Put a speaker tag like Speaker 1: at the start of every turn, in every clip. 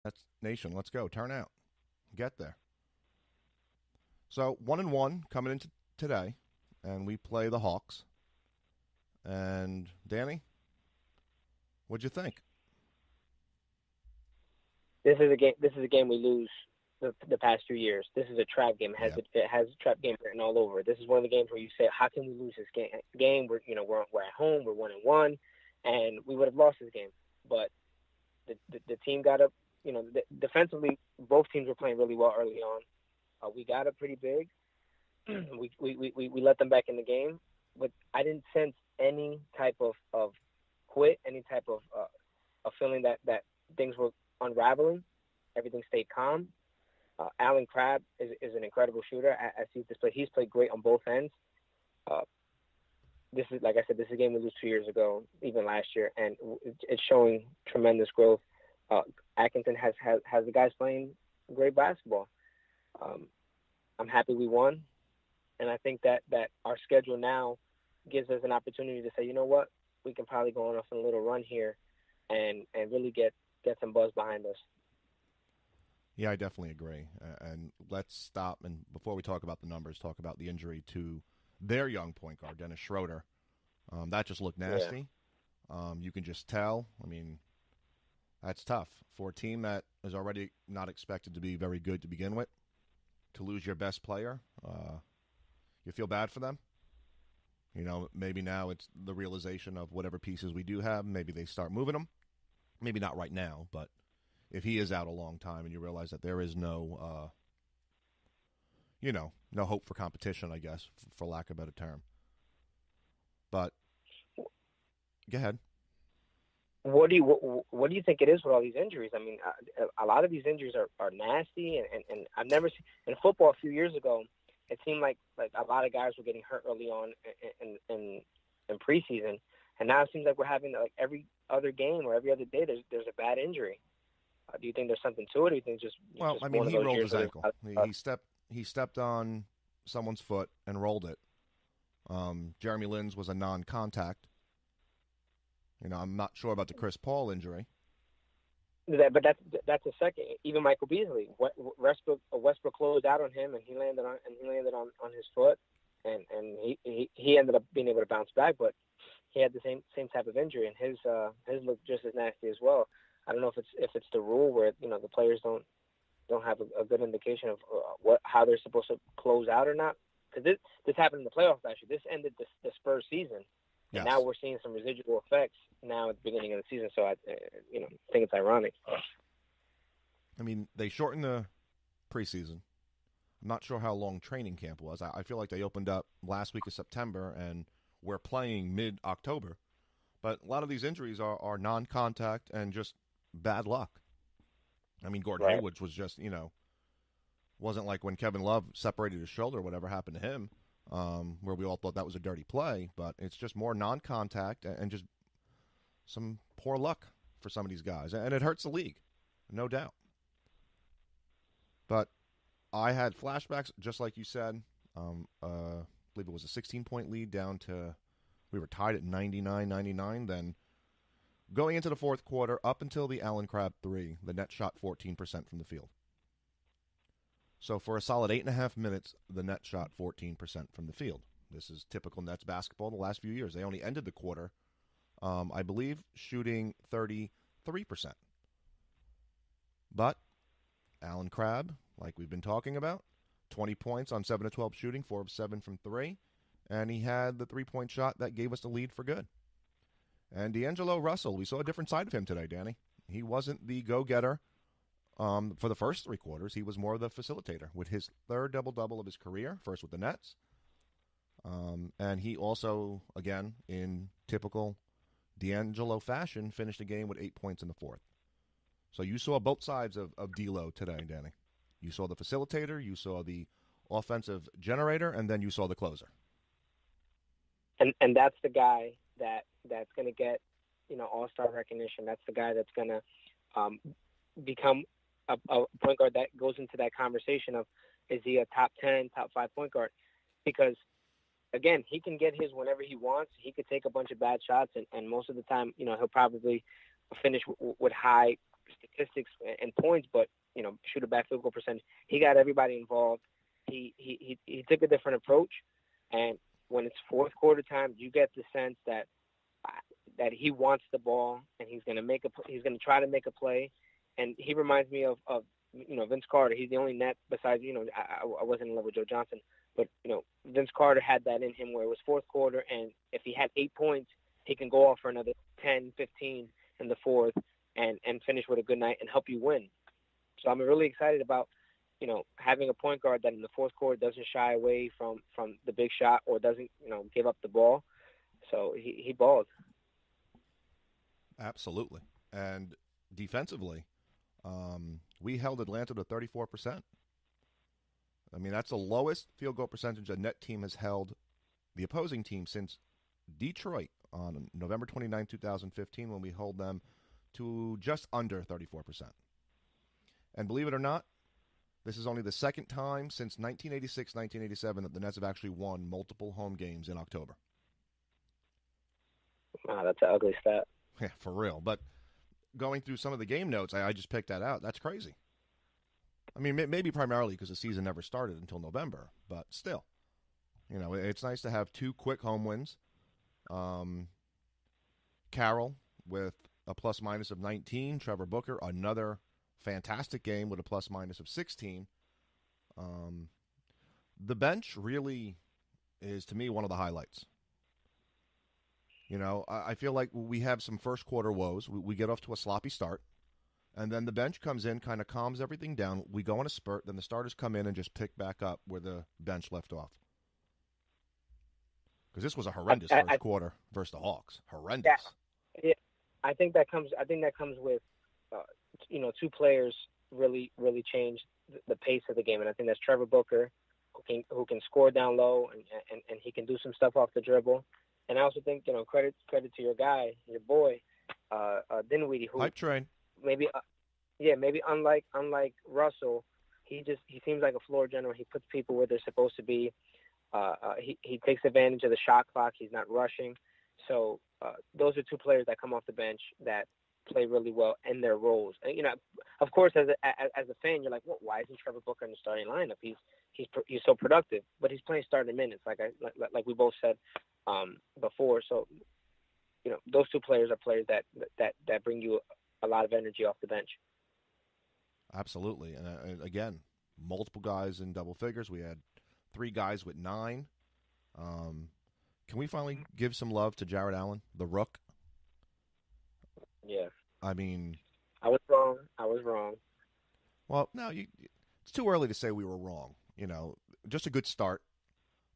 Speaker 1: That's nation. Let's go. Turn out. Get there. So 1-1 coming into today, and we play the Hawks. And Danny, what'd you think?
Speaker 2: This is a game we lose the past 2 years. This is a trap game.
Speaker 1: Yeah.
Speaker 2: It has a trap game written all over it. This is one of the games where you say, how can we lose this game? We're at home. We're 1-1, and we would have lost this game. But the team got up. Defensively, both teams were playing really well early on. We got up pretty big. We let them back in the game, but I didn't sense any type of quit, any type of feeling that things were unraveling. Everything stayed calm. Alan Crabb is an incredible shooter. As he's displayed, he's played great on both ends. Uh, this is, like I said, this is a game we lose 2 years ago, even last year, and it's showing tremendous growth. Uh, Atkinson has the guys playing great basketball. Um, I'm happy we won, and I think that our schedule now gives us an opportunity to say, you know what, we can probably go on off a little run here, and really get some buzz behind us.
Speaker 1: Yeah, I definitely agree. And let's stop. And before we talk about the numbers, talk about the injury to their young point guard, Dennis Schroeder. That just looked
Speaker 2: Yeah,
Speaker 1: nasty. You can just tell. I mean, that's tough for a team that is already not expected to be very good to begin with. To lose your best player, you feel bad for them. Maybe now it's the realization of whatever pieces we do have. Maybe they start moving them. Maybe not right now, but if he is out a long time and you realize that there is no hope for competition, I guess, for lack of a better term. But go ahead.
Speaker 2: what do you think it is with all these injuries? I mean, a lot of these injuries are nasty, and I've never seen in football a few years ago. It seemed like a lot of guys were getting hurt early on in preseason, and now it seems like we're having like every other game or every other day there's a bad injury. Do you think there's something to it? Or do you think
Speaker 1: Well,
Speaker 2: just
Speaker 1: I mean,
Speaker 2: one of
Speaker 1: he
Speaker 2: those
Speaker 1: rolled
Speaker 2: years
Speaker 1: his
Speaker 2: where
Speaker 1: ankle. He stepped on someone's foot and rolled it. Jeremy Lin's was a non-contact. I'm not sure about the Chris Paul injury.
Speaker 2: but that's a second. Even Michael Beasley, Westbrook closed out on him, and he landed on his foot, and he ended up being able to bounce back, but he had the same type of injury, and his looked just as nasty as well. I don't know if it's the rule where the players don't have a good indication of how they're supposed to close out or not. Because this happened in the playoffs last year. This ended the Spurs season, and now
Speaker 1: Yes.
Speaker 2: we're seeing some residual effects now at the beginning of the season. So I think it's ironic.
Speaker 1: I mean, they shortened the preseason. I'm not sure how long training camp was. I feel like they opened up last week of September and we're playing mid October. But a lot of these injuries are non contact and just bad luck. I mean, Gordon
Speaker 2: Right.
Speaker 1: Hayward's was just, wasn't like when Kevin Love separated his shoulder, whatever happened to him, where we all thought that was a dirty play. But it's just more non contact and just some poor luck for some of these guys. And it hurts the league, no doubt. But I had flashbacks, just like you said. I believe it was a 16-point lead down to, we were tied at 99-99. Then going into the fourth quarter, up until the Allen Crab three, the Nets shot 14% from the field. So for a solid 8.5 minutes, the Nets shot 14% from the field. This is typical Nets basketball the last few years. They only ended the quarter, I believe, shooting 33%. But Allen Crabbe, like we've been talking about, 20 points on 7 of 12 shooting, 4 of 7 from 3. And he had the 3-point shot that gave us the lead for good. And D'Angelo Russell, we saw a different side of him today, Danny. He wasn't the go-getter for the first 3 quarters. He was more of the facilitator with his third double-double of his career, first with the Nets. And he also, again, in typical D'Angelo fashion, finished the game with 8 points in the fourth. So you saw both sides of D'Lo today, Danny. You saw the facilitator, you saw the offensive generator, and then you saw the closer.
Speaker 2: And that's the guy that's going to get all-star recognition. That's the guy that's going to um, become a point guard that goes into that conversation of, is he a top 10, top 5 point guard? Because again, he can get his whenever he wants. He could take a bunch of bad shots, and most of the time, he'll probably finish with high statistics and points, but shoot a back field goal percentage. He got everybody involved. He took a different approach, and when it's fourth quarter time, you get the sense that he wants the ball and he's going to try to make a play. And he reminds me of Vince Carter. He's the only net besides I wasn't in love with Joe Johnson, but Vince Carter had that in him where it was fourth quarter, and if he had 8 points, he can go off for another 10, 15 in the fourth and finish with a good night and help you win. So I'm really excited about having a point guard that in the fourth quarter doesn't shy away from the big shot or doesn't give up the ball. So he balled.
Speaker 1: Absolutely. And defensively, we held Atlanta to 34%. I mean, that's the lowest field goal percentage a net team has held the opposing team since Detroit on November 29, 2015, when we held them to just under 34%. And believe it or not, this is only the second time since 1986, 1987 that the Nets have actually won multiple home games in October.
Speaker 2: Wow, that's an ugly stat.
Speaker 1: Yeah, for real. But going through some of the game notes, I just picked that out. That's crazy. I mean, maybe primarily because the season never started until November, but still. It's nice to have two quick home wins. Carroll with a plus-minus of 19. Trevor Booker, another fantastic game with a plus-minus of 16. The bench really is, to me, one of the highlights. I feel like we have some first quarter woes. We get off to a sloppy start, and then the bench comes in, kind of calms everything down. We go on a spurt, then the starters come in and just pick back up where the bench left off. Because this was a horrendous first quarter versus the Hawks. Horrendous.
Speaker 2: Yeah, I think that comes with two players really changed the pace of the game, and I think that's Trevor Booker, who can score down low and he can do some stuff off the dribble. And I also think, credit to your guy, your boy, Dinwiddie, who
Speaker 1: hype train.
Speaker 2: Maybe unlike Russell, he seems like a floor general. He puts people where they're supposed to be. He takes advantage of the shot clock. He's not rushing. So those are two players that come off the bench that play really well in their roles. And, of course, as a fan, you're like, well, why isn't Trevor Booker in the starting lineup? He's so productive, but he's playing starting minutes, like we both said before. So, those two players are players that bring you a lot of energy off the bench.
Speaker 1: Absolutely, and again, multiple guys in double figures. We had 3 guys with 9. Can we finally give some love to Jared Allen, the Rook?
Speaker 2: Yeah.
Speaker 1: I mean,
Speaker 2: I was wrong.
Speaker 1: Well, no, it's too early to say we were wrong. Just a good start.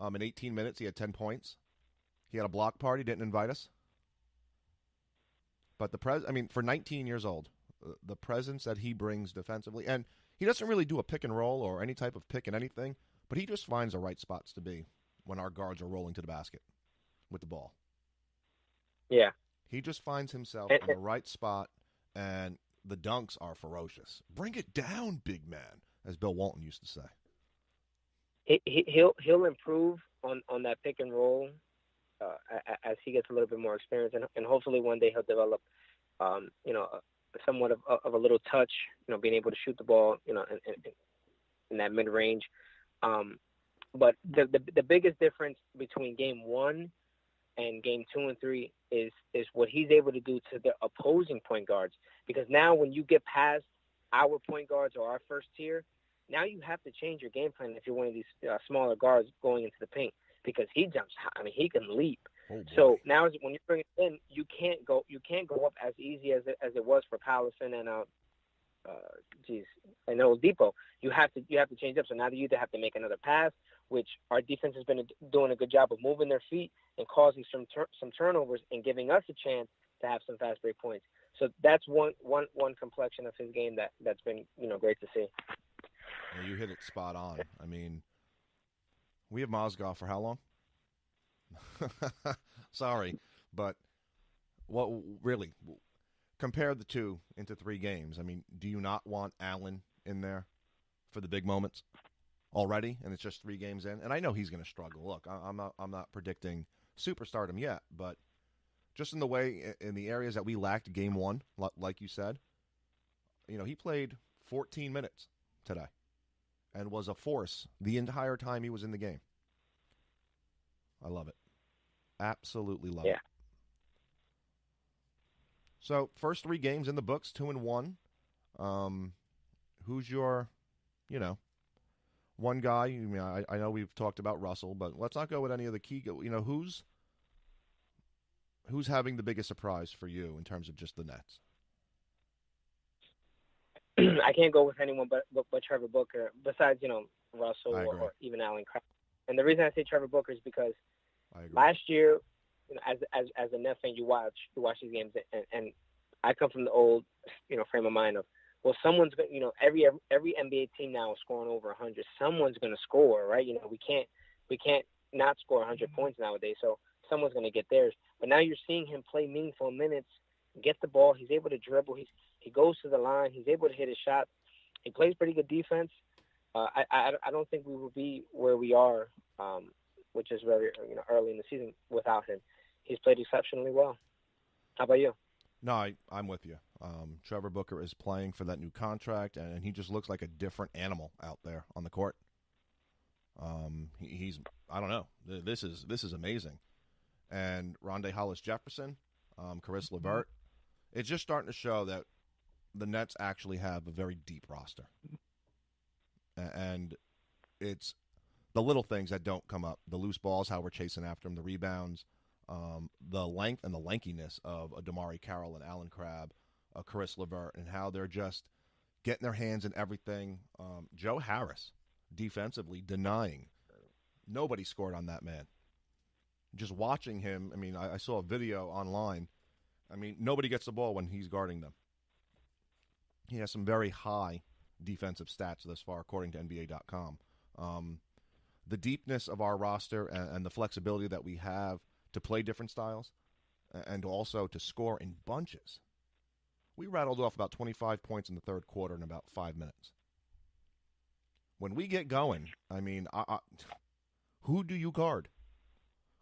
Speaker 1: In 18 minutes, he had 10 points. He had a block party, didn't invite us. But for 19 years old, the presence that he brings defensively, and he doesn't really do a pick and roll or any type of pick and anything, but he just finds the right spots to be when our guards are rolling to the basket with the ball.
Speaker 2: Yeah.
Speaker 1: He just finds himself in the right spot, and the dunks are ferocious. Bring it down, big man, as Bill Walton used to say.
Speaker 2: He'll improve on that pick and roll as he gets a little bit more experience, and hopefully one day he'll develop, somewhat of a little touch, being able to shoot the ball, in that mid range. But the biggest difference between game 1 and game 2 and 3 is what he's able to do to the opposing point guards. Because now when you get past our point guards or our first tier, now you have to change your game plan if you're one of these smaller guards going into the paint, because he jumps. I mean, he can leap.
Speaker 1: Oh,
Speaker 2: so now when you bring it in, you can't go up as easy as it was for Pallison and Oladipo. You have to change up. So now you either have to make another pass, which our defense has been doing a good job of moving their feet and causing some turnovers and giving us a chance to have some fast break points. So that's one complexion of his game that's been great to see.
Speaker 1: Yeah, you hit it spot on. I mean, we have Mozgov for how long? Sorry, but what really compare the two into 3 games? I mean, do you not want Allen in there for the big moments already? And it's just 3 games in, and I know he's going to struggle. Look, I'm not predicting superstardom yet, but just in the areas that we lacked game 1, like you said, he played 14 minutes today and was a force the entire time he was in the game. I love it. Absolutely love it. So, first 3 games in the books, 2-1. Who's your, one guy? I know we've talked about Russell, but let's not go with any of the key. Who's having the biggest surprise for you in terms of just the Nets?
Speaker 2: I can't go with anyone but Trevor Booker, besides, Russell or even Allen Crabbe. And the reason I say Trevor Booker is because last year, as a Nets fan, you watch these games, and I come from the old, frame of mind of, well, someone's going to, every NBA team now is scoring over 100. Someone's going to score, right? We can't not score 100 points nowadays. So someone's going to get theirs. But now you're seeing him play meaningful minutes, get the ball. He's able to dribble. He goes to the line. He's able to hit his shot. He plays pretty good defense. I don't think we will be where we are, which is very early in the season, without him. He's played exceptionally well. How about you?
Speaker 1: No, I'm with you. Trevor Booker is playing for that new contract, and he just looks like a different animal out there on the court. He's I don't know. This is amazing. And Rondae Hollis-Jefferson, Caris LeVert, it's just starting to show that the Nets actually have a very deep roster. And it's the little things that don't come up. The loose balls, how we're chasing after them, the rebounds, the length and the lankiness of a Damari Carroll and Allen Crabbe, Caris LeVert, and how they're just getting their hands in everything. Joe Harris, defensively, denying. Nobody scored on that man. Just watching him, I saw a video online. Nobody gets the ball when he's guarding them. He has some very high defensive stats thus far, according to NBA.com. The deepness of our roster and the flexibility that we have to play different styles and also to score in bunches. We rattled off about 25 points in the third quarter in about 5 minutes. When we get going, who do you guard?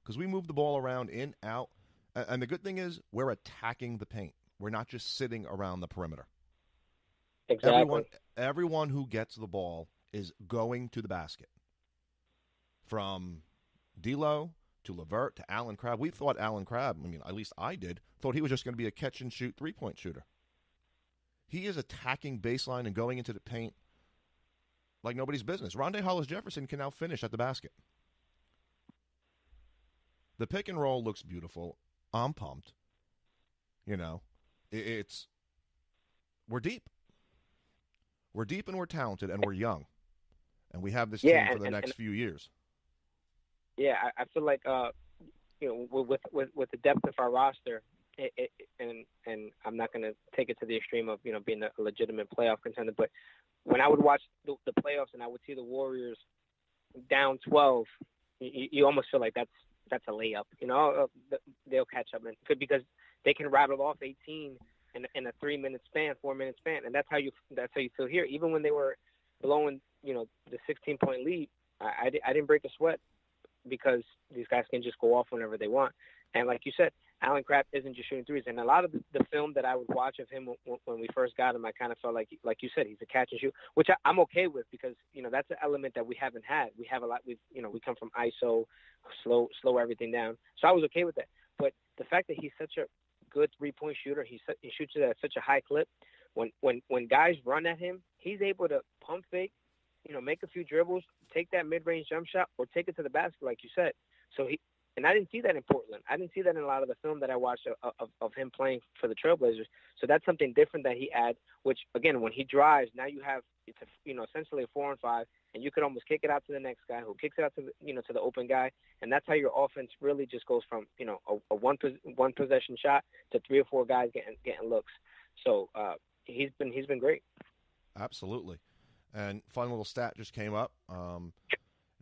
Speaker 1: Because we move the ball around, in, out, and the good thing is we're attacking the paint. We're not just sitting around the perimeter.
Speaker 2: Exactly.
Speaker 1: Everyone who gets the ball is going to the basket. From D'Lo to LeVert to Allen Crabbe. We thought Allen Crabbe, at least I did, thought he was just going to be a catch-and-shoot three-point shooter. He is attacking baseline and going into the paint like nobody's business. Rondae Hollis-Jefferson can now finish at the basket. The pick and roll looks beautiful. I'm pumped. We're deep. We're deep and we're talented and we're young. And we have this team for the next few years.
Speaker 2: Yeah, I feel like with the depth of our roster, and I'm not going to take it to the extreme of being a legitimate playoff contender, but when I would watch the playoffs and I would see the Warriors down 12, you almost feel like that's a layup. They'll catch up because they can rattle off 18 in a 3-minute span, 4-minute span, and that's how you feel here. Even when they were blowing the 16-point lead, I didn't break a sweat because these guys can just go off whenever they want. And like you said, Allen Crabbe isn't just shooting threes. And a lot of the film that I would watch of him when we first got him, I kind of felt like you said, he's a catch and shoot, which I'm okay with because, that's an element that we haven't had. We have a lot. We come from ISO, slow everything down. So I was okay with that. But the fact that he's such a good three-point shooter, he shoots it at such a high clip. When guys run at him, he's able to pump fake, make a few dribbles, take that mid-range jump shot, or take it to the basket, like you said. And I didn't see that in Portland. I didn't see that in a lot of the film that I watched of him playing for the Trailblazers. So that's something different that he adds, which, again, when he drives, now you have it's essentially a 4-on-5, and you could almost kick it out to the next guy who kicks it out to to the open guy, and that's how your offense really just goes from a one possession shot to 3 or 4 guys getting looks. So he's been great.
Speaker 1: Absolutely. And fun little stat just came up.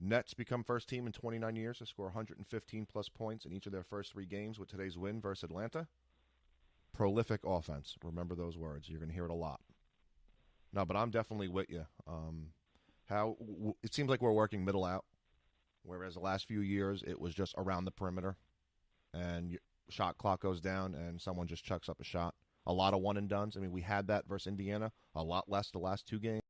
Speaker 1: Nets become first team in 29 years to score 115-plus points in each of their first 3 games with today's win versus Atlanta. Prolific offense. Remember those words. You're going to hear it a lot. No, but I'm definitely with you. It seems like we're working middle out, whereas the last few years it was just around the perimeter, and shot clock goes down and someone just chucks up a shot. a lot of one and dones. I mean, we had that versus Indiana, a lot less the last two games.